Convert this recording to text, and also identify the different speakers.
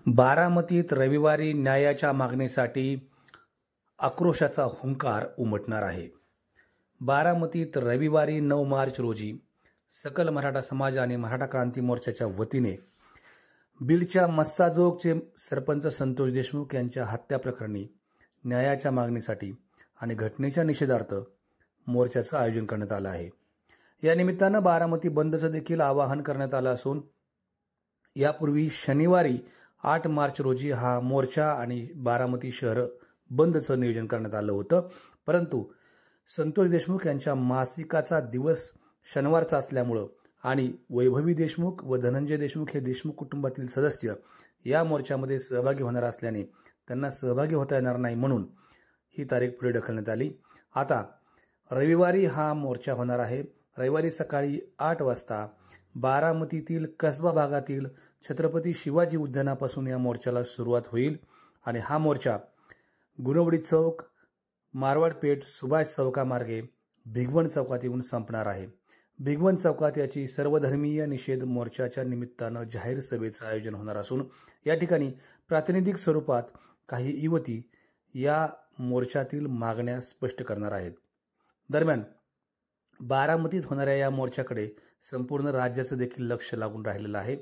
Speaker 1: बारामतीत रविवारी न्यायाच्या मागणीसाठी आक्रोशाचा हुंकार उमटणार आहे। बारामतीत रविवारी 9 मार्च रोजी सकल मराठा समाज आणि मराठा क्रांती मोर्चाच्या वतीने बीडच्या मस्साजोगचे सरपंच संतोष देशमुख यांच्या हत्या प्रकरणी न्यायाच्या मागणीसाठी आणि घटनेच्या निषेधार्थ मोर्चाचं आयोजन करण्यात आलं आहे। या निमित्तानं बारामती बंदचं देखील आवाहन करण्यात आलं असून यापूर्वी शनिवारी 8 मार्च रोजी हा मोर्चा आणि बारामती शहर बंदचं नियोजन करण्यात आलं होतं, परंतु संतोष देशमुख यांच्या मासिकाचा दिवस शनिवारचा असल्यामुळं आणि वैभवी देशमुख व धनंजय देशमुख हे देशमुख कुटुंबातील सदस्य या मोर्चामध्ये सहभागी होणार असल्याने त्यांना सहभागी होता येणार नाही, म्हणून ही तारीख पुढे ढकलण्यात आली। आता रविवारी हा मोर्चा होणार आहे। रविवारी सकाळी 8 वाजता बारामतीतील कसबा भागातील छत्रपती शिवाजी उद्यानापासून या मोर्चाला सुरुवात होईल आणि हा मोर्चा गुणवडी चौक, मारवाड पेठ, सुभाष चौकामार्गे भिगवण चौकात येऊन संपणार आहे। भिगवण चौकात याची सर्वधर्मीय निषेध मोर्चाच्या निमित्तानं जाहीर सभेचं आयोजन होणार असून या ठिकाणी प्रातिनिधिक स्वरूपात काही युवती या मोर्चातील मागण्या स्पष्ट करणार आहेत। दरम्यान बारामतीत होणाऱ्या या मोर्चाकडे संपूर्ण राज्याचं देखील लक्ष लागून राहिलेलं आहे।